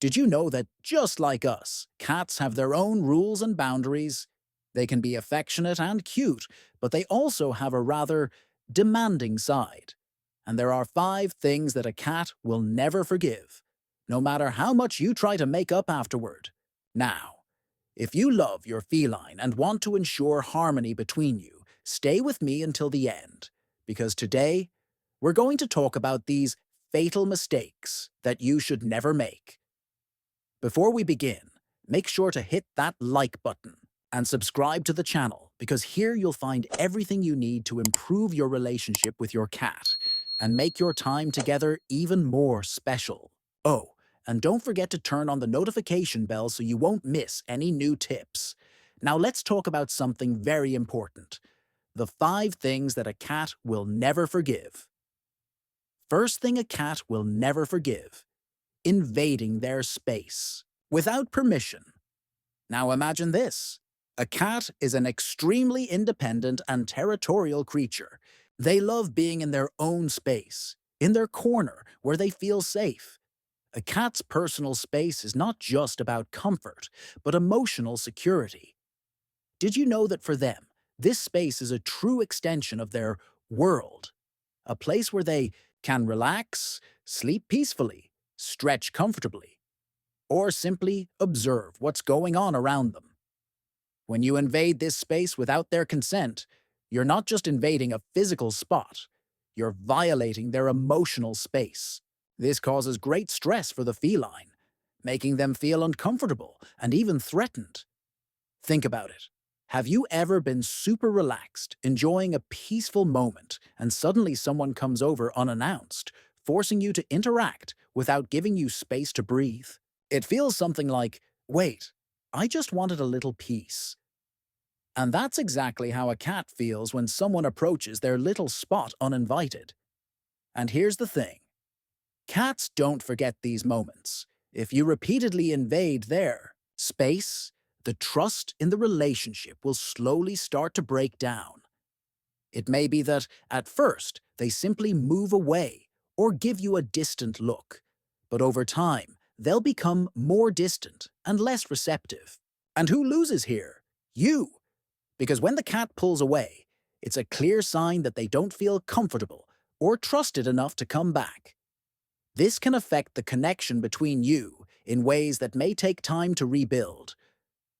Did you know that just like us, cats have their own rules and boundaries? They can be affectionate and cute, but they also have a rather demanding side. And there are 5 things that a cat will never forgive, no matter how much you try to make up afterward. Now, if you love your feline and want to ensure harmony between you, stay with me until the end, because today we're going to talk about these fatal mistakes that you should never make. Before we begin, make sure to hit that like button and subscribe to the channel because here you'll find everything you need to improve your relationship with your cat and make your time together even more special. Oh, and don't forget to turn on the notification bell so you won't miss any new tips. Now let's talk about something very important. The 5 things that a cat will never forgive. First thing a cat will never forgive: invading their space without permission. Now imagine this. A cat is an extremely independent and territorial creature. They love being in their own space, in their corner where they feel safe. A cat's personal space is not just about comfort, but emotional security. Did you know that for them, this space is a true extension of their world? A place where they can relax, sleep peacefully, stretch comfortably, or simply observe what's going on around them. When you invade this space without their consent, you're not just invading a physical spot, you're violating their emotional space. This causes great stress for the feline, making them feel uncomfortable and even threatened. Think about it. Have you ever been super relaxed, enjoying a peaceful moment, and suddenly someone comes over unannounced, forcing you to interact without giving you space to breathe? It feels something like, wait, I just wanted a little peace. And that's exactly how a cat feels when someone approaches their little spot uninvited. And here's the thing. Cats don't forget these moments. If you repeatedly invade their space, the trust in the relationship will slowly start to break down. It may be that, at first, they simply move away or give you a distant look. But over time, they'll become more distant and less receptive. And who loses here? You! Because when the cat pulls away, it's a clear sign that they don't feel comfortable or trusted enough to come back. This can affect the connection between you in ways that may take time to rebuild.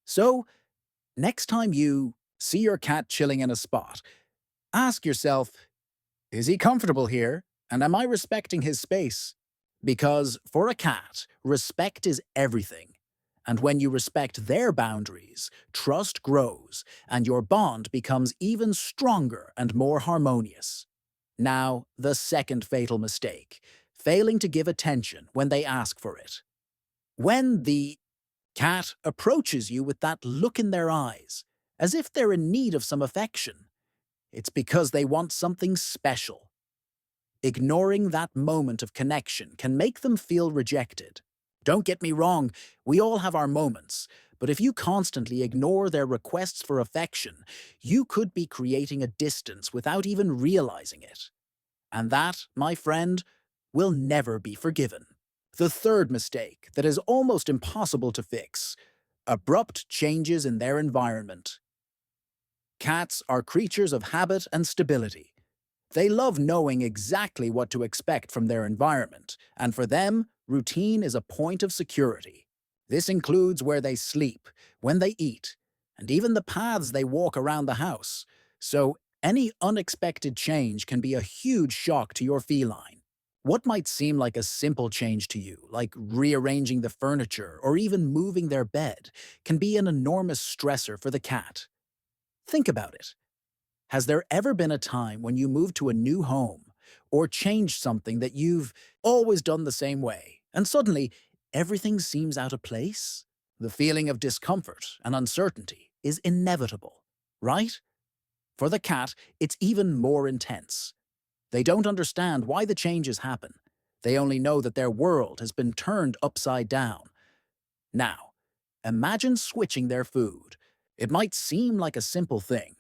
So, next time you see your cat chilling in a spot, ask yourself, is he comfortable here? And am I respecting his space? Because for a cat, respect is everything. And when you respect their boundaries, trust grows, and your bond becomes even stronger and more harmonious. Now, the second fatal mistake: failing to give attention when they ask for it. When the cat approaches you with that look in their eyes, as if they're in need of some affection, it's because they want something special. Ignoring that moment of connection can make them feel rejected. Don't get me wrong, we all have our moments, but if you constantly ignore their requests for affection, you could be creating a distance without even realizing it. And that, my friend, will never be forgiven. The third mistake that is almost impossible to fix: abrupt changes in their environment. Cats are creatures of habit and stability. They love knowing exactly what to expect from their environment, and for them, routine is a point of security. This includes where they sleep, when they eat, and even the paths they walk around the house. So, any unexpected change can be a huge shock to your feline. What might seem like a simple change to you, like rearranging the furniture or even moving their bed, can be an enormous stressor for the cat. Think about it. Has there ever been a time when you moved to a new home or changed something that you've always done the same way, and suddenly everything seems out of place? The feeling of discomfort and uncertainty is inevitable, right? For the cat, it's even more intense. They don't understand why the changes happen. They only know that their world has been turned upside down. Now, imagine switching their food. It might seem like a simple thing,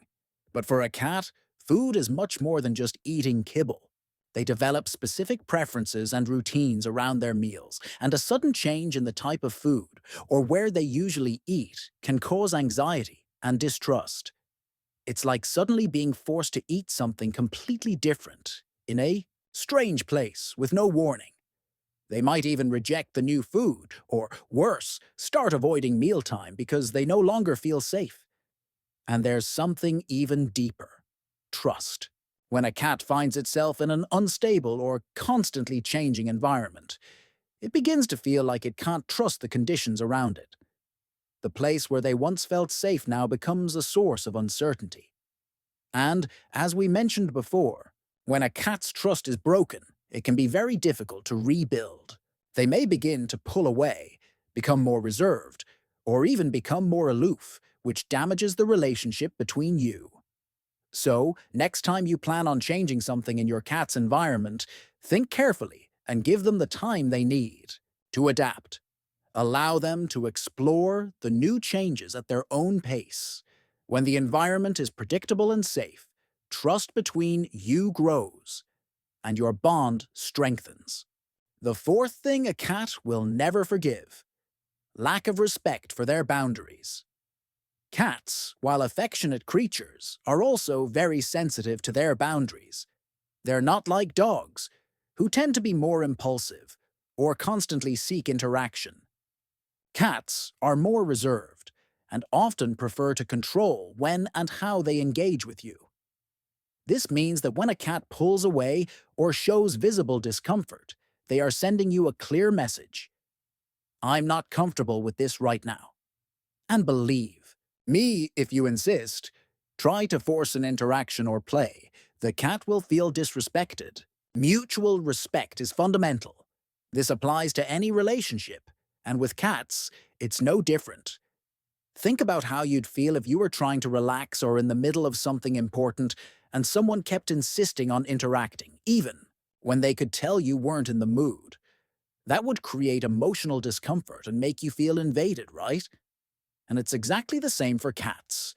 but for a cat, food is much more than just eating kibble. They develop specific preferences and routines around their meals, and a sudden change in the type of food or where they usually eat can cause anxiety and distrust. It's like suddenly being forced to eat something completely different in a strange place with no warning. They might even reject the new food, or worse, start avoiding mealtime because they no longer feel safe. And there's something even deeper: trust. When a cat finds itself in an unstable or constantly changing environment, it begins to feel like it can't trust the conditions around it. The place where they once felt safe now becomes a source of uncertainty. And, as we mentioned before, when a cat's trust is broken, it can be very difficult to rebuild. They may begin to pull away, become more reserved, or even become more aloof, which damages the relationship between you. So, next time you plan on changing something in your cat's environment, think carefully and give them the time they need to adapt. Allow them to explore the new changes at their own pace. When the environment is predictable and safe, trust between you grows and your bond strengthens. The fourth thing a cat will never forgive: lack of respect for their boundaries. Cats, while affectionate creatures, are also very sensitive to their boundaries. They're not like dogs, who tend to be more impulsive or constantly seek interaction. Cats are more reserved and often prefer to control when and how they engage with you. This means that when a cat pulls away or shows visible discomfort, they are sending you a clear message: I'm not comfortable with this right now. And believe me, if you insist, try to force an interaction or play. The cat will feel disrespected. Mutual respect is fundamental. This applies to any relationship, and with cats, it's no different. Think about how you'd feel if you were trying to relax or in the middle of something important and someone kept insisting on interacting, even when they could tell you weren't in the mood. That would create emotional discomfort and make you feel invaded, right? And it's exactly the same for cats.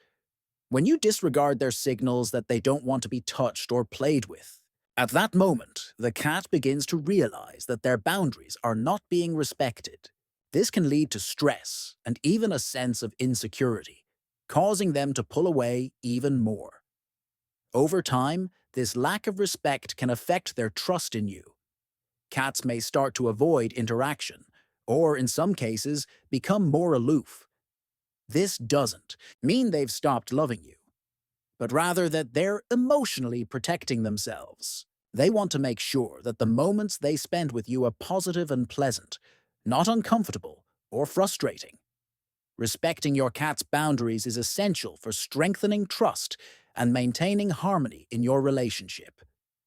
When you disregard their signals that they don't want to be touched or played with, at that moment, the cat begins to realize that their boundaries are not being respected. This can lead to stress and even a sense of insecurity, causing them to pull away even more. Over time, this lack of respect can affect their trust in you. Cats may start to avoid interaction, or in some cases, become more aloof. This doesn't mean they've stopped loving you, but rather that they're emotionally protecting themselves. They want to make sure that the moments they spend with you are positive and pleasant, not uncomfortable or frustrating. Respecting your cat's boundaries is essential for strengthening trust and maintaining harmony in your relationship.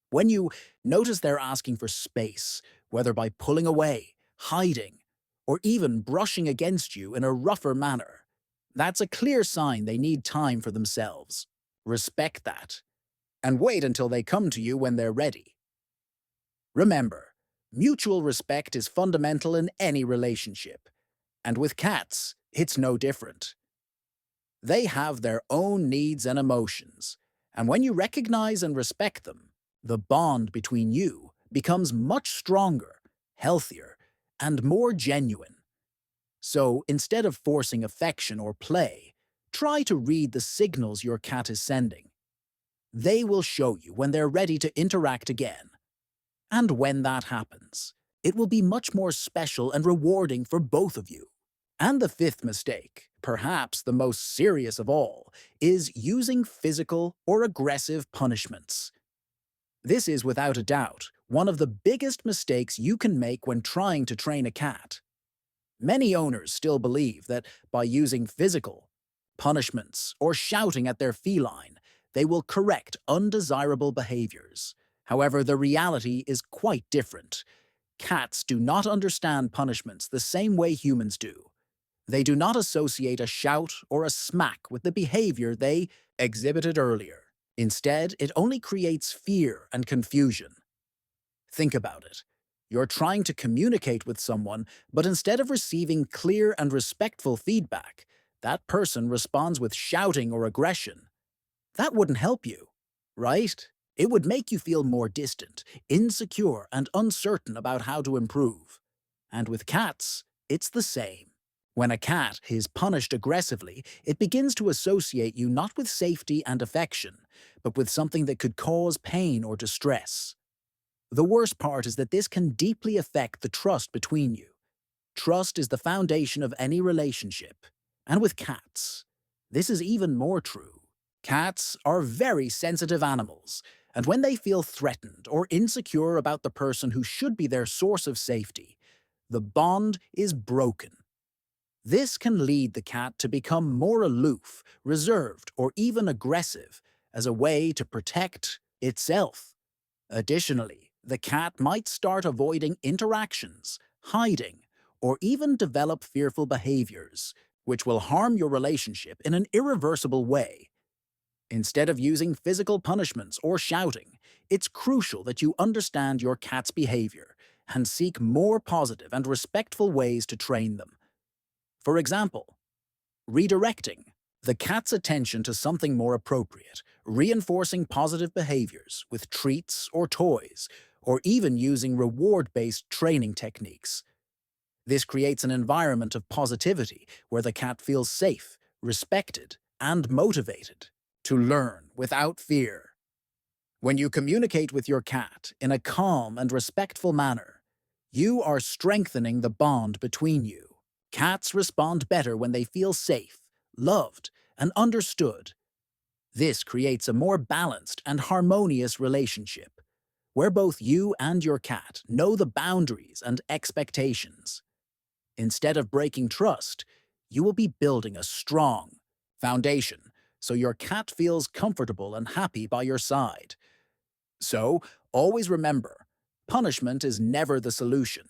When you notice they're asking for space, whether by pulling away, hiding, or even brushing against you in a rougher manner, that's a clear sign they need time for themselves. Respect that, and wait until they come to you when they're ready. Remember, mutual respect is fundamental in any relationship, and with cats, it's no different. They have their own needs and emotions, and when you recognize and respect them, the bond between you becomes much stronger, healthier, and more genuine. So, instead of forcing affection or play, try to read the signals your cat is sending. They will show you when they're ready to interact again. And when that happens, it will be much more special and rewarding for both of you. And the fifth mistake, perhaps the most serious of all, is using physical or aggressive punishments. This is without a doubt one of the biggest mistakes you can make when trying to train a cat. Many owners still believe that by using physical punishments or shouting at their feline, they will correct undesirable behaviors. However, the reality is quite different. Cats do not understand punishments the same way humans do. They do not associate a shout or a smack with the behavior they exhibited earlier. Instead, it only creates fear and confusion. Think about it. You're trying to communicate with someone, but instead of receiving clear and respectful feedback, that person responds with shouting or aggression. That wouldn't help you, right? It would make you feel more distant, insecure, and uncertain about how to improve. And with cats, it's the same. When a cat is punished aggressively, it begins to associate you not with safety and affection, but with something that could cause pain or distress. The worst part is that this can deeply affect the trust between you. Trust is the foundation of any relationship. And with cats, this is even more true. Cats are very sensitive animals, and when they feel threatened or insecure about the person who should be their source of safety, the bond is broken. This can lead the cat to become more aloof, reserved, or even aggressive as a way to protect itself. Additionally, the cat might start avoiding interactions, hiding, or even develop fearful behaviors, which will harm your relationship in an irreversible way. Instead of using physical punishments or shouting, it's crucial that you understand your cat's behavior and seek more positive and respectful ways to train them. For example, redirecting the cat's attention to something more appropriate, reinforcing positive behaviors with treats or toys, or even using reward-based training techniques. This creates an environment of positivity where the cat feels safe, respected, and motivated to learn without fear. When you communicate with your cat in a calm and respectful manner, you are strengthening the bond between you. Cats respond better when they feel safe, loved, and understood. This creates a more balanced and harmonious relationship, where both you and your cat know the boundaries and expectations. Instead of breaking trust, you will be building a strong foundation so your cat feels comfortable and happy by your side. So, always remember, punishment is never the solution.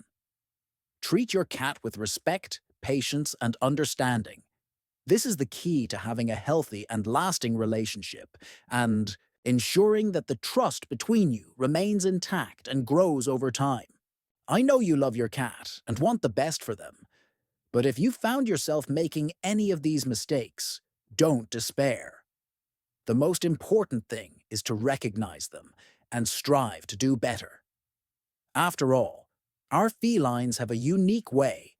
Treat your cat with respect, patience, and understanding. This is the key to having a healthy and lasting relationship and ensuring that the trust between you remains intact and grows over time. I know you love your cat and want the best for them, but if you found yourself making any of these mistakes, don't despair. The most important thing is to recognize them and strive to do better. After all, our felines have a unique way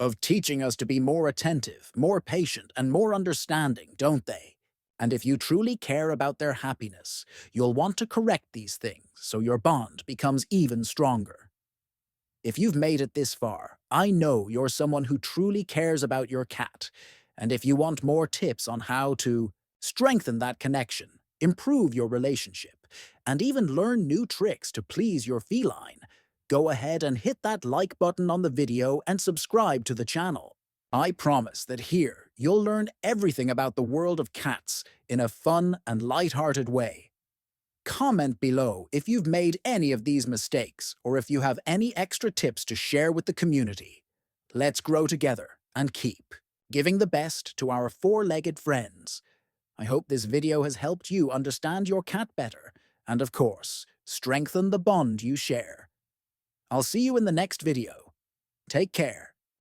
of teaching us to be more attentive, more patient, and more understanding, don't they? And if you truly care about their happiness, you'll want to correct these things so your bond becomes even stronger. If you've made it this far, I know you're someone who truly cares about your cat, and if you want more tips on how to strengthen that connection, improve your relationship, and even learn new tricks to please your feline, go ahead and hit that like button on the video and subscribe to the channel. I promise that here you'll learn everything about the world of cats in a fun and light-hearted way. Comment below if you've made any of these mistakes or if you have any extra tips to share with the community. Let's grow together and keep giving the best to our four-legged friends. I hope this video has helped you understand your cat better and, of course, strengthen the bond you share. I'll see you in the next video. Take care.